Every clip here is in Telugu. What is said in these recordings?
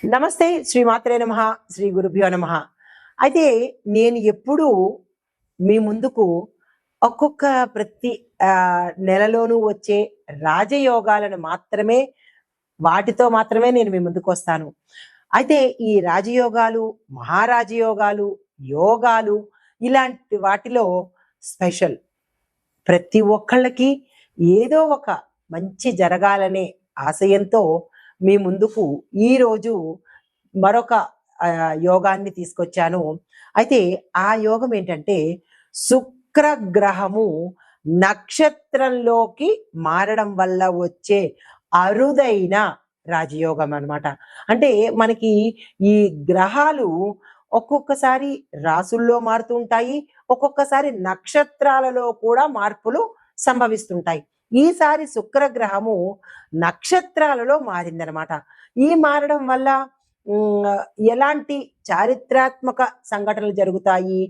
నమస్తే శ్రీమాత్రే నమః శ్రీ గురుభ్యో నమః. అయితే నేను ఎప్పుడూ మీ ముందుకు ఒక్కొక్క ప్రతి నెలలోనూ వచ్చే రాజయోగాలను మాత్రమే వాటితో మాత్రమే నేను మీ ముందుకొస్తాను. అయితే ఈ రాజయోగాలు, మహారాజయోగాలు, యోగాలు ఇలాంటి వాటిలో స్పెషల్. ప్రతి ఒక్కళ్ళకి ఏదో ఒక మంచి జరగాలనే ఆశయంతో మీ ముందుకు ఈరోజు మరొక యోగాన్ని తీసుకొచ్చాను. అయితే ఆ యోగం ఏంటంటే శుక్రగ్రహము నక్షత్రంలోకి మారడం వల్ల వచ్చే అరుదైన రాజయోగం అన్నమాట. అంటే మనకి ఈ గ్రహాలు ఒక్కొక్కసారి రాసుల్లో మారుతూ ఉంటాయి, ఒక్కొక్కసారి నక్షత్రాలలో కూడా మార్పులు సంభవిస్తుంటాయి. ఈసారి శుక్రగ్రహము నక్షత్రాలలో మారిందనమాట. ఈ మారడం వల్ల ఎలాంటి చారిత్రాత్మక సంఘటనలు జరుగుతాయి,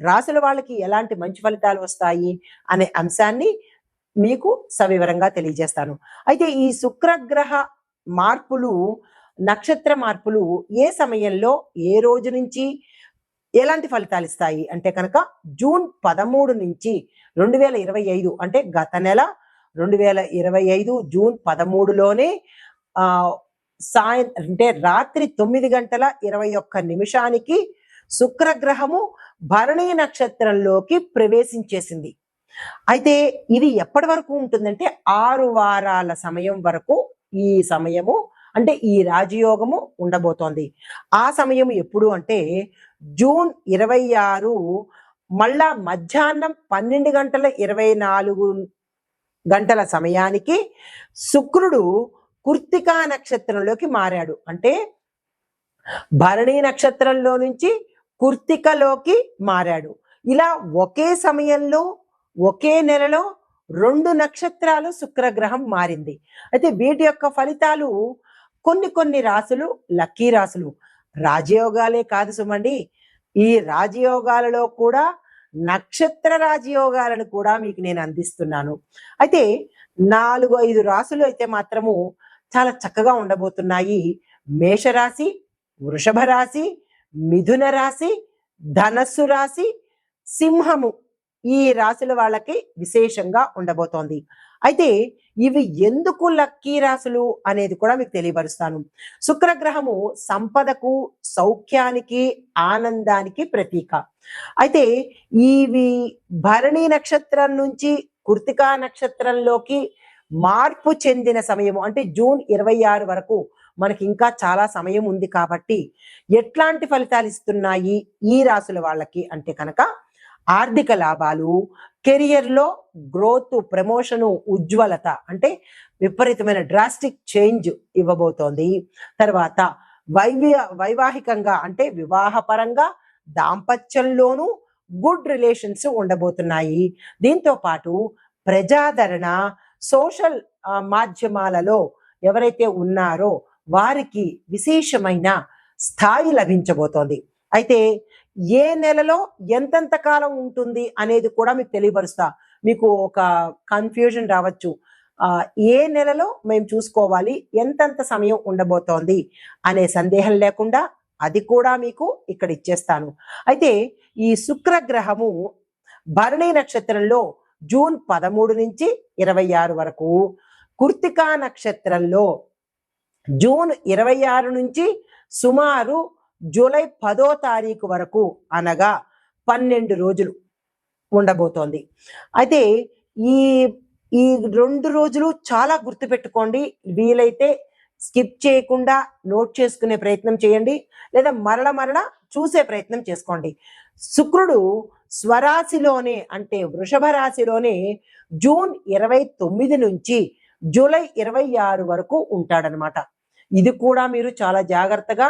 రాసుల వాళ్ళకి ఎలాంటి మంచి ఫలితాలు వస్తాయి అనే అంశాన్ని మీకు సవివరంగా తెలియజేస్తాను. అయితే ఈ శుక్రగ్రహ మార్పులు, నక్షత్ర మార్పులు ఏ సమయంలో, ఏ రోజు నుంచి ఎలాంటి ఫలితాలు ఇస్తాయి అంటే కనుక జూన్ 13 నుంచి 2025 అంటే గత నెల 2025 జూన్ 13లోనే అంటే రాత్రి 9:21 శుక్రగ్రహము భరణి నక్షత్రంలోకి ప్రవేశించేసింది. అయితే ఇది ఎప్పటి వరకు ఉంటుందంటే 6 వారాల సమయం వరకు ఈ సమయము అంటే ఈ రాజయోగము ఉండబోతోంది. ఆ సమయం ఎప్పుడు అంటే జూన్ 26 మళ్ళా మధ్యాహ్నం 12:24 సమయానికి శుక్రుడు కృత్తికా నక్షత్రంలోకి మారాడు. అంటే భరణి నక్షత్రంలో నుంచి కృత్తికలోకి మారాడు. ఇలా ఒకే సమయంలో ఒకే నెలలో 2 నక్షత్రాలు శుక్రగ్రహం మారింది. అయితే వీటి యొక్క ఫలితాలు కొన్ని రాసులు లక్కీ రాసులు. రాజయోగాలే కాదు సుమండి, ఈ రాజయోగాలలో కూడా నక్షత్ర రాజయోగాలను కూడా మీకు నేను అందిస్తున్నాను. అయితే 4-5 రాసులు అయితే మాత్రము చాలా చక్కగా ఉండబోతున్నాయి. మేషరాశి, వృషభ రాశి, మిథున రాశి, ధనస్సు రాశి, సింహము ఈ రాశుల వాళ్ళకి విశేషంగా ఉండబోతోంది. అయితే ఇవి ఎందుకు లక్కీ రాశులు అనేది కూడా మీకు తెలియపరుస్తాను. శుక్రగ్రహము సంపదకు, సౌఖ్యానికి, ఆనందానికి ప్రతీక. అయితే ఇవి భరణి నక్షత్రం నుంచి కృత్తికా నక్షత్రంలోకి మార్పు చెందిన సమయము అంటే జూన్ 26 వరకు మనకి ఇంకా చాలా సమయం ఉంది. కాబట్టి ఎట్లాంటి ఫలితాలు ఇస్తున్నాయి ఈ రాశుల వాళ్ళకి అంటే కనుక ఆర్థిక లాభాలు, కెరియర్లో గ్రోత్, ప్రమోషను, ఉజ్వలత అంటే విపరీతమైన డ్రాస్టిక్ చేంజ్ ఇవ్వబోతోంది. తర్వాత వైవాహికంగా అంటే వివాహపరంగా, దాంపత్యంలోనూ గుడ్ రిలేషన్స్ ఉండబోతున్నాయి. దీంతో పాటు ప్రజాదరణ, సోషల్ మాధ్యమాలలో ఎవరైతే ఉన్నారో వారికి విశేషమైన స్థాయి లభించబోతోంది. అయితే ఏ నెలలో ఎంతెంత కాలం ఉంటుంది అనేది కూడా మీకు తెలియపరుస్తా. మీకు ఒక కన్ఫ్యూజన్ రావచ్చు, ఏ నెలలో మేము చూసుకోవాలి, ఎంతెంత సమయం ఉండబోతోంది అనే సందేహం లేకుండా అది కూడా మీకు ఇక్కడ ఇచ్చేస్తాను. అయితే ఈ శుక్రగ్రహము భరణి నక్షత్రంలో జూన్ 13 నుంచి 26 వరకు, కృత్తికా నక్షత్రంలో జూన్ 26 నుంచి సుమారు జూలై 10 వరకు అనగా 12 రోజులు ఉండబోతోంది. అయితే ఈ ఈ 2 రోజులు చాలా గుర్తుపెట్టుకోండి. వీలైతే స్కిప్ చేయకుండా నోట్ చేసుకునే ప్రయత్నం చేయండి, లేదా మరల చూసే ప్రయత్నం చేసుకోండి. శుక్రుడు స్వరాశిలోనే అంటే వృషభ రాశిలోనే జూన్ 29 నుంచి జూలై 26 వరకు ఉంటాడనమాట. ఇది కూడా మీరు చాలా జాగ్రత్తగా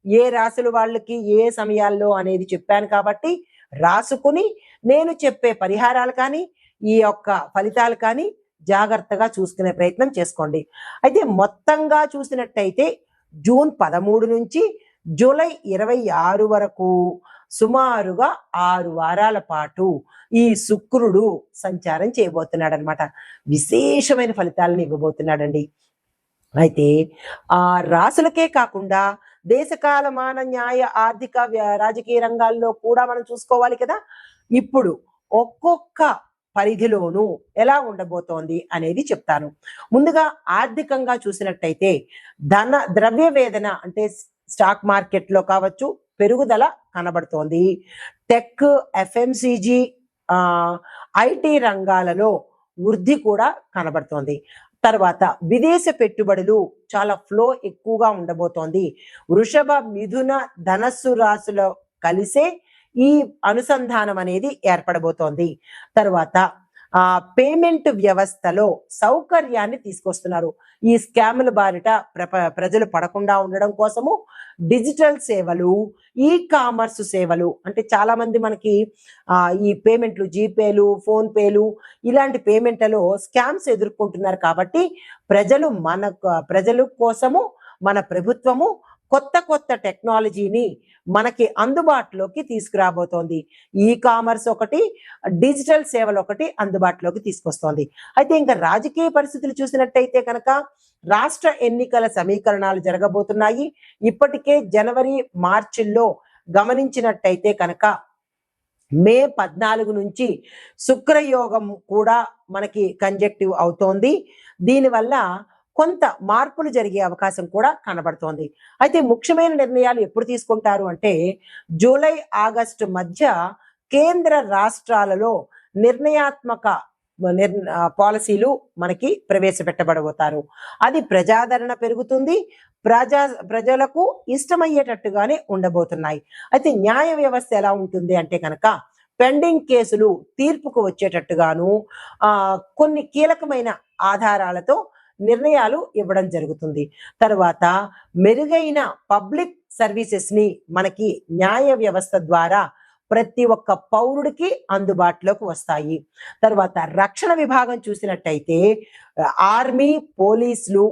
ఏ రాశుల వాళ్ళకి ఏ సమయాల్లో అనేది చెప్పాను కాబట్టి రాసుకుని నేను చెప్పే పరిహారాలు కానీ ఈ యొక్క ఫలితాలు కానీ జాగ్రత్తగా చూసుకునే ప్రయత్నం చేసుకోండి. అయితే మొత్తంగా చూసినట్టయితే జూన్ 13 నుంచి జూలై 26 వరకు సుమారుగా 6 వారాల పాటు ఈ శుక్రుడు సంచారం చేయబోతున్నాడు అనమాట. విశేషమైన ఫలితాలను ఇవ్వబోతున్నాడండి. అయితే ఆ రాసులకే కాకుండా దేశకాలమాన న్యాయ ఆర్థిక రాజకీయ రంగాల్లో కూడా మనం చూసుకోవాలి కదా. ఇప్పుడు ఒక్కొక్క పరిధిలోనూ ఎలా ఉండబోతోంది అనేది చెప్తాను. ముందుగా ఆర్థికంగా చూసినట్టయితే ద్రవ్య వేదన అంటే స్టాక్ మార్కెట్లో కావచ్చు పెరుగుదల కనబడుతోంది. టెక్, ఎఫ్ఎంసిజి, ఐటీ రంగాలలో వృద్ధి కూడా కనబడుతోంది. తర్వాత విదేశ పెట్టుబడులు చాలా ఫ్లో ఎక్కువగా ఉండబోతోంది. వృషభ, మిథున, ధనస్సు రాశుల కలిసే ఈ అనుసంధానం అనేది ఏర్పడబోతోంది. తర్వాత పేమెంట్ వ్యవస్థలో సౌకర్యాన్ని తీసుకొస్తున్నారు. ఈ స్కాముల బారిట ప్రజలు పడకుండా ఉండడం కోసము డిజిటల్ సేవలు, ఈ కామర్స్ సేవలు అంటే చాలా మంది మనకి ఈ పేమెంట్లు, జీపేలు, ఫోన్ పేలు ఇలాంటి పేమెంట్లలో స్కామ్స్ ఎదుర్కొంటున్నారు. కాబట్టి ప్రజల కోసము మన ప్రభుత్వము కొత్త కొత్త టెక్నాలజీని మనకి అందుబాటులోకి తీసుకురాబోతోంది. ఈ కామర్స్ ఒకటి, డిజిటల్ సేవలు ఒకటి అందుబాటులోకి తీసుకొస్తోంది. అయితే ఇంకా రాజకీయ పరిస్థితులు చూసినట్టయితే కనుక రాష్ట్ర ఎన్నికల సమీకరణాలు జరగబోతున్నాయి. ఇప్పటికే జనవరి, మార్చిల్లో గమనించినట్టయితే కనుక మే 14 నుంచి శుక్రయోగం కూడా మనకి కంజెక్టివ్ అవుతోంది. దీనివల్ల కొంత మార్పులు జరిగే అవకాశం కూడా కనబడుతోంది. అయితే ముఖ్యమైన నిర్ణయాలు ఎప్పుడు తీసుకుంటారు అంటే జూలై, ఆగస్టు మధ్య కేంద్ర రాష్ట్రాలలో నిర్ణయాత్మక పాలసీలు మనకి ప్రవేశపెట్టబడబోతారు. అది ప్రజాదరణ పెరుగుతుంది. ప్రజలకు ఇష్టమయ్యేటట్టుగానే ఉండబోతున్నాయి. అయితే న్యాయ వ్యవస్థ ఎలా ఉంటుంది అంటే కనుక పెండింగ్ కేసులు తీర్పుకు వచ్చేటట్టుగాను కొన్ని కీలకమైన ఆధారాలతో నిర్ణయాలు ఇవ్వడం జరుగుతుంది. తర్వాత మెరుగైన పబ్లిక్ సర్వీసెస్ ని మనకి న్యాయ వ్యవస్థ ద్వారా ప్రతి ఒక్క పౌరుడికి అందుబాటులోకి వస్తాయి. తర్వాత రక్షణ విభాగం చూసినట్టయితే ఆర్మీ, పోలీసులు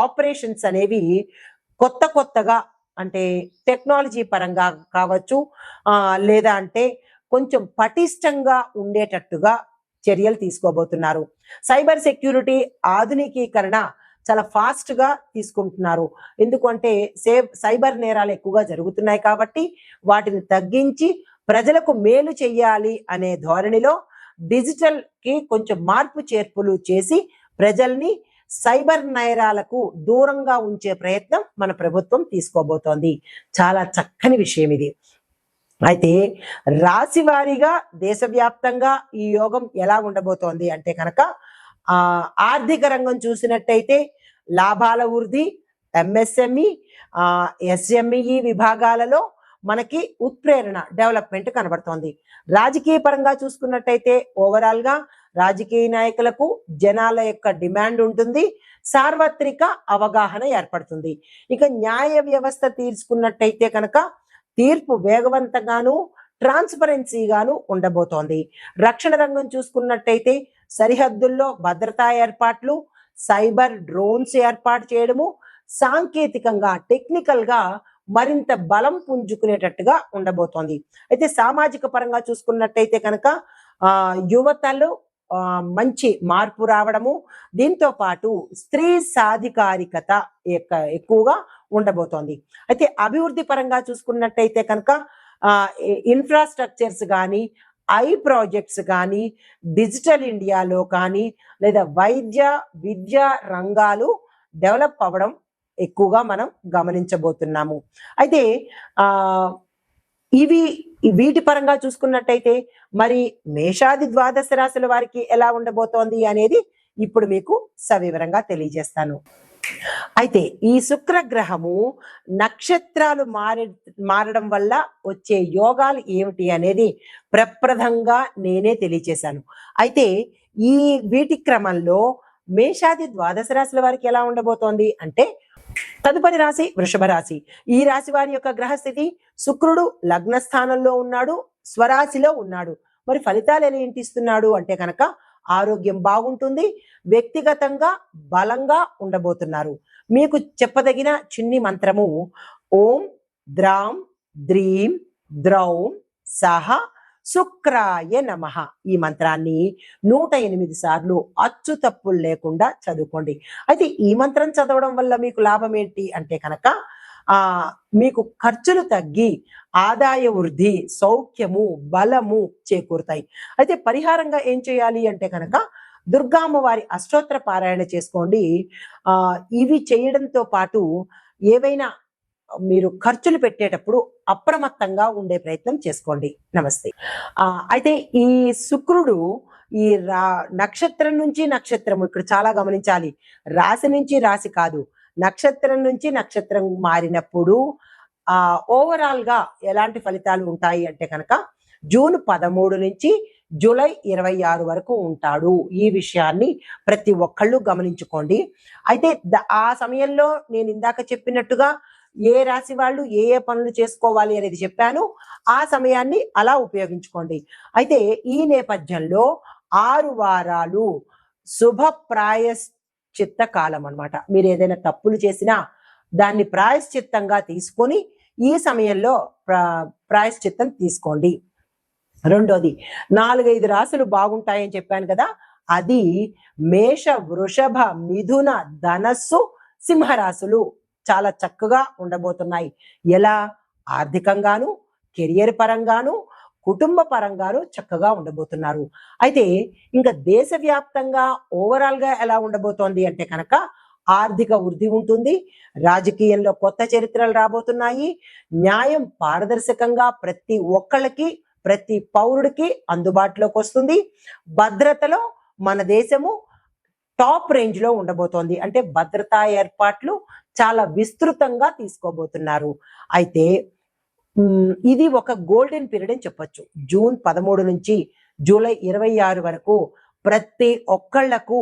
ఆపరేషన్స్ అనేవి కొత్తగా అంటే టెక్నాలజీ పరంగా కావచ్చు, లేదా అంటే కొంచెం పటిష్టంగా ఉండేటట్టుగా చర్యలు తీసుకోబోతున్నారు. సైబర్ సెక్యూరిటీ ఆధునికీకరణ చాలా ఫాస్ట్ గా తీసుకుంటున్నారు. ఎందుకంటే సైబర్ నేరాలు ఎక్కువగా జరుగుతున్నాయి కాబట్టి వాటిని తగ్గించి ప్రజలకు మేలు చెయ్యాలి అనే ధోరణిలో డిజిటల్ కి కొంచెం మార్పు చేర్పులు చేసి ప్రజల్ని సైబర్ నేరాలకు దూరంగా ఉంచే ప్రయత్నం మన ప్రభుత్వం తీసుకోబోతోంది. చాలా చక్కని విషయం ఇది. అయితే రాశి వారీగా దేశవ్యాప్తంగా ఈ యోగం ఎలా ఉండబోతోంది అంటే కనుక ఆర్థిక రంగం చూసినట్టయితే లాభాల వృద్ధి, ఎంఎస్ఎంఈ, ఎస్ఎంఈ విభాగాలలో మనకి ఉత్ప్రేరణ, డెవలప్మెంట్ కనబడుతోంది. రాజకీయ పరంగా చూసుకున్నట్టయితే ఓవరాల్ గా రాజకీయ నాయకులకు జనాల యొక్క డిమాండ్ ఉంటుంది, సార్వత్రిక అవగాహన ఏర్పడుతుంది. ఇక న్యాయ వ్యవస్థ తీసుకున్నట్టయితే కనుక తీర్పు వేగవంతంగాను, ట్రాన్స్పరెన్సీగాను ఉండబోతోంది. రక్షణ రంగం చూసుకున్నట్టయితే సరిహద్దుల్లో భద్రతా ఏర్పాట్లు, సైబర్ డ్రోన్స్ ఏర్పాటు చేయడము, సాంకేతికంగా టెక్నికల్ గా మరింత బలం పుంజుకునేటట్టుగా ఉండబోతోంది. అయితే సామాజిక పరంగా చూసుకున్నట్టయితే కనుక యువతలు మంచి మార్పు రావడము, దీంతో పాటు స్త్రీ సాధికారికత ఎక్కువగా ఉండబోతోంది. అయితే అభివృద్ధి పరంగా చూసుకున్నట్టయితే కనుక ఇన్ఫ్రాస్ట్రక్చర్స్ కానీ, ఐ ప్రాజెక్ట్స్ కానీ, డిజిటల్ ఇండియాలో కానీ, లేదా వైద్య విద్య రంగాలు డెవలప్ అవ్వడం ఎక్కువగా మనం గమనించబోతున్నాము. అయితే వీటి పరంగా చూసుకున్నట్టయితే మరి మేషాది ద్వాదశ రాశుల వారికి ఎలా ఉండబోతోంది అనేది ఇప్పుడు మీకు సవివరంగా తెలియజేస్తాను. అయితే ఈ శుక్రగ్రహము నక్షత్రాలు మారడం వల్ల వచ్చే యోగాలు ఏమిటి అనేది ప్రప్రథంగా నేనే తెలియజేశాను. అయితే వీటి క్రమంలో మేషాది ద్వాదశ రాశుల వారికి ఎలా ఉండబోతోంది అంటే తదుపరి రాశి వృషభ రాశి. ఈ రాశి వారి యొక్క గ్రహస్థితి శుక్రుడు లగ్న స్థానంలో ఉన్నాడు, స్వరాశిలో ఉన్నాడు. మరి ఫలితాలు ఎలా ఇంటిస్తున్నాడు అంటే కనుక ఆరోగ్యం బాగుంటుంది, వ్యక్తిగతంగా బలంగా ఉండబోతున్నారు. మీకు చెప్పదగిన చిన్ని మంత్రము ఓం ద్రాం ద్రీం ద్రౌం సహ శుక్రాయ నమః. ఈ మంత్రాన్ని 108 సార్లు అచ్చు తప్పులు లేకుండా చదువుకోండి. అయితే ఈ మంత్రం చదవడం వల్ల మీకు లాభం ఏంటి అంటే కనుక ఆ మీకు ఖర్చులు తగ్గి ఆదాయ వృద్ధి, సౌఖ్యము, బలము చేకూరుతాయి. అయితే పరిహారంగా ఏం చేయాలి అంటే కనుక దుర్గామ్మ వారి అష్టోత్తర పారాయణ చేసుకోండి. ఇవి చేయడంతో పాటు ఏవైనా మీరు ఖర్చులు పెట్టేటప్పుడు అప్రమత్తంగా ఉండే ప్రయత్నం చేసుకోండి. నమస్తే. అయితే ఈ శుక్రుడు ఈ నక్షత్రం నుంచి నక్షత్రం ఇక్కడ చాలా గమనించాలి. రాశి నుంచి రాశి కాదు, నక్షత్రం నుంచి నక్షత్రం మారినప్పుడు ఓవరాల్ గా ఎలాంటి ఫలితాలు ఉంటాయి అంటే కనుక జూన్ 13 నుంచి జూలై 26 వరకు ఉంటాడు. ఈ విషయాన్ని ప్రతి ఒక్కళ్ళు గమనించుకోండి. అయితే ఆ సమయంలో నేను ఇందాక చెప్పినట్టుగా ఏ రాశి వాళ్ళు ఏ ఏ పనులు చేసుకోవాలి అనేది చెప్పాను. ఆ సమయాన్ని అలా ఉపయోగించుకోండి. అయితే ఈ నేపథ్యంలో 6 వారాలు శుభ ప్రాయశ్చిత్త కాలం అన్నమాట. మీరు ఏదైనా తప్పులు చేసినా దాన్ని ప్రాయశ్చిత్తంగా తీసుకొని ఈ సమయంలో ప్రాయశ్చిత్తం తీసుకోండి. రెండోది 4-5 రాశులు బాగుంటాయని చెప్పాను కదా, అది మేష, వృషభ, మిథున, ధనస్సు, సింహరాశులు చాలా చక్కగా ఉండబోతున్నాయి. ఎలా? ఆర్థికంగాను, కెరియర్ పరంగాను, కుటుంబ పరంగాను చక్కగా ఉండబోతున్నారు. అయితే ఇంకా దేశవ్యాప్తంగా ఓవరాల్ గా ఎలా ఉండబోతోంది అంటే కనుక ఆర్థిక వృద్ధి ఉంటుంది, రాజకీయంలో కొత్త చరిత్రలు రాబోతున్నాయి, న్యాయం పారదర్శకంగా ప్రతి ఒక్కళ్ళకి ప్రతి పౌరుడికి అందుబాటులోకి వస్తుంది, భద్రతలో మన దేశము టాప్ రేంజ్ లో ఉండబోతోంది. అంటే భద్రతా ఏర్పాట్లు చాలా విస్తృతంగా తీసుకోబోతున్నారు. అయితే ఇది ఒక గోల్డెన్ పీరియడ్ అని చెప్పొచ్చు. జూన్ 13 నుంచి జూలై 26 వరకు ప్రతి ఒక్కళ్లకు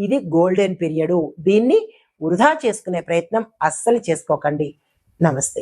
ఇది గోల్డెన్ పీరియడ్. దీన్ని వృధా చేసుకునే ప్రయత్నం అస్సలు చేసుకోకండి. నమస్తే.